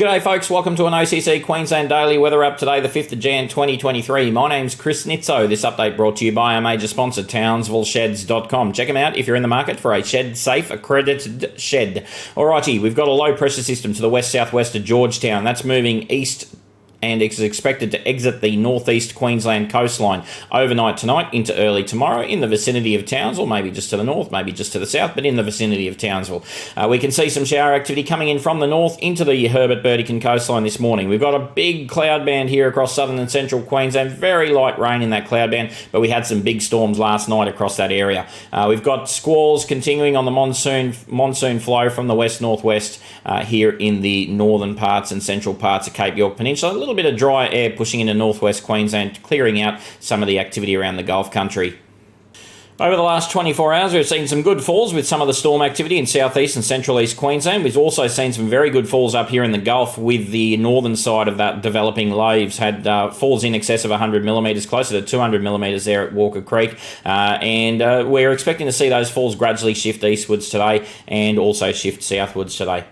G'day folks, welcome to an OCC Queensland Daily Weather Up today, the 5th of Jan 2023. My name's Chris Nitzo. This update brought to you by our major sponsor, TownsvilleSheds.com. Check them out if you're in the market for a shed-safe, accredited shed. Alrighty, we've got a low pressure system to the west-southwest of Georgetown. That's moving east and is expected to exit the northeast Queensland coastline overnight tonight into early tomorrow in the vicinity of Townsville, maybe just to the north, maybe just to the south, but in the vicinity of Townsville. We can see some shower activity coming in from the north into the Herbert Burdekin coastline this morning. We've got a big cloud band here across southern and central Queensland, very light rain in that cloud band, but we had some big storms last night across that area. We've got squalls continuing on the monsoon flow from the west-northwest here in the northern parts and central parts of Cape York Peninsula. A little bit of dry air pushing into northwest Queensland, clearing out some of the activity around the Gulf country. Over the last 24 hours, we've seen some good falls with some of the storm activity in southeast and central east Queensland. We've also seen some very good falls up here in the Gulf with the northern side of that developing low. We've had falls in excess of 100 millimetres, closer to 200 millimetres there at Walker Creek. And we're expecting to see those falls gradually shift eastwards today and also shift southwards today.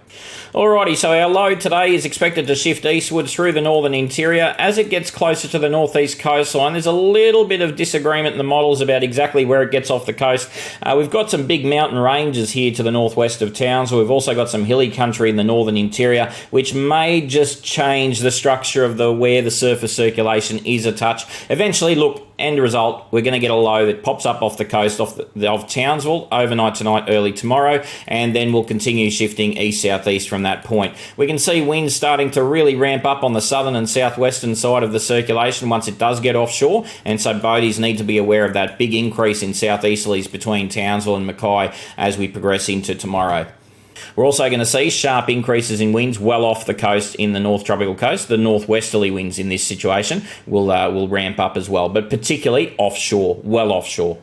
Alrighty, so our low today is expected to shift eastwards through the northern interior. As it gets closer to the northeast coastline, there's a little bit of disagreement in the models about exactly where it gets off the coast. We've got some big mountain ranges here to the northwest of Townsville. We've also got some hilly country in the northern interior, which may just change the structure of where the surface circulation is a touch. Eventually, look, end result, we're going to get a low that pops up off the coast of Townsville overnight tonight, early tomorrow, and then we'll continue shifting east-southeast from that point. We can see winds starting to really ramp up on the southern and southwestern side of the circulation once it does get offshore, and so boaties need to be aware of that big increase in southeasterlies between Townsville and Mackay as we progress into tomorrow. We're also going to see sharp increases in winds well off the coast in the North Tropical Coast. The northwesterly winds in this situation will ramp up as well, but particularly offshore, well offshore.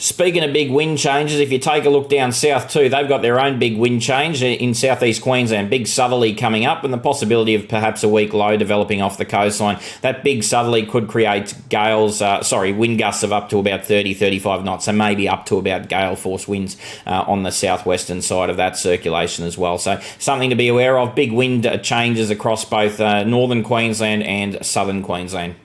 Speaking of big wind changes, if you take a look down south too, they've got their own big wind change in southeast Queensland. Big southerly coming up and the possibility of perhaps a weak low developing off the coastline. That big southerly could create wind gusts of up to about 30-35 knots, so maybe up to about gale force winds on the southwestern side of that circulation as well. So something to be aware of, big wind changes across both northern Queensland and southern Queensland.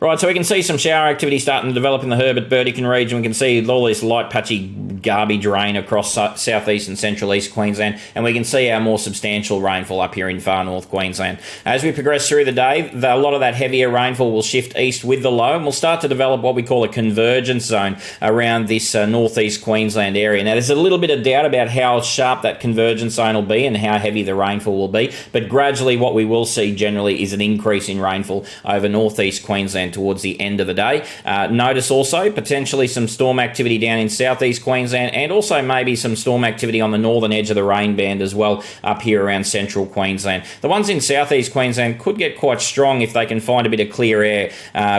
Right, so we can see some shower activity starting to develop in the Herbert Burdekin region. We can see all this light patchy garbage rain across southeast and central east Queensland, and we can see our more substantial rainfall up here in far north Queensland. As we progress through the day, a lot of that heavier rainfall will shift east with the low, and we'll start to develop what we call a convergence zone around this northeast Queensland area. Now, there's a little bit of doubt about how sharp that convergence zone will be and how heavy the rainfall will be, but gradually what we will see generally is an increase in rainfall over northeast Queensland towards the end of the day. Notice also potentially some storm activity down in southeast Queensland and also maybe some storm activity on the northern edge of the rain band as well up here around central Queensland. The ones in southeast Queensland could get quite strong if they can find a bit of clear air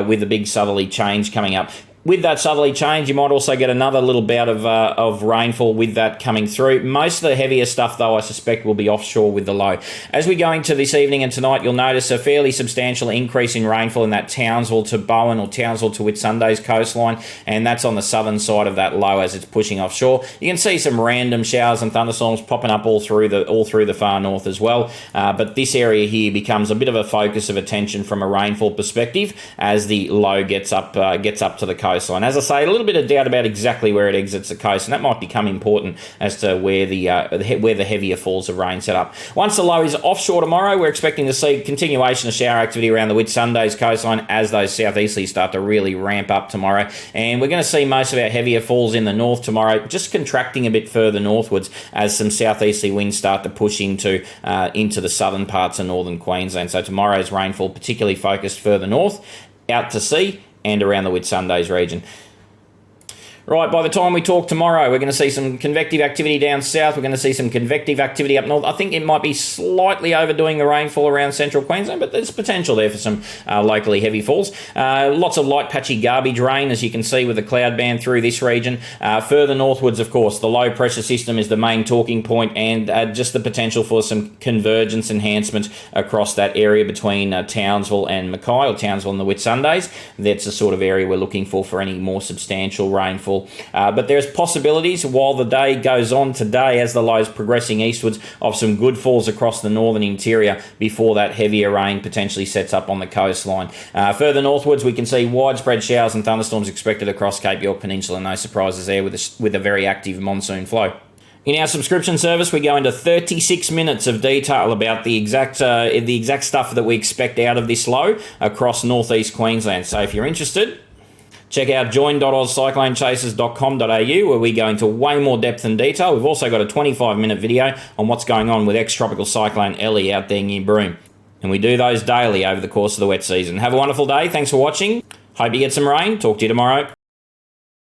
with the big southerly change coming up. With that southerly change, you might also get another little bout of rainfall with that coming through. Most of the heavier stuff, though, I suspect will be offshore with the low. As we go into this evening and tonight, you'll notice a fairly substantial increase in rainfall in that Townsville to Bowen or Townsville to Whitsundays coastline, and that's on the southern side of that low as it's pushing offshore. You can see some random showers and thunderstorms popping up all through the far north as well. But this area here becomes a bit of a focus of attention from a rainfall perspective as the low gets up to the coast. As I say, a little bit of doubt about exactly where it exits the coast, and that might become important as to where the heavier falls of rain set up. Once the low is offshore tomorrow, we're expecting to see continuation of shower activity around the Whitsundays coastline as those southeasterlies start to really ramp up tomorrow. And we're going to see most of our heavier falls in the north tomorrow, just contracting a bit further northwards as some southeasterly winds start to push into the southern parts of northern Queensland. So tomorrow's rainfall particularly focused further north, out to sea, and around the Whitsundays region. Right, by the time we talk tomorrow, we're going to see some convective activity down south. We're going to see some convective activity up north. I think it might be slightly overdoing the rainfall around central Queensland, but there's potential there for some locally heavy falls. Lots of light patchy garbage rain, as you can see with the cloud band through this region. Further northwards, of course, the low pressure system is the main talking point, and just the potential for some convergence enhancement across that area between Townsville and Mackay, or Townsville and the Whitsundays. That's the sort of area we're looking for any more substantial rainfall possible. But there's possibilities while the day goes on today, as the low is progressing eastwards, of some good falls across the northern interior before that heavier rain potentially sets up on the coastline. Further northwards, we can see widespread showers and thunderstorms expected across Cape York Peninsula. No surprises there with a very active monsoon flow. In our subscription service, we go into 36 minutes of detail about the exact stuff that we expect out of this low across northeast Queensland. So if you're interested, check out join.ozcyclonechasers.com.au, where we go into way more depth and detail. We've also got a 25-minute video on what's going on with ex-tropical cyclone Ellie out there near Broome. And we do those daily over the course of the wet season. Have a wonderful day. Thanks for watching. Hope you get some rain. Talk to you tomorrow.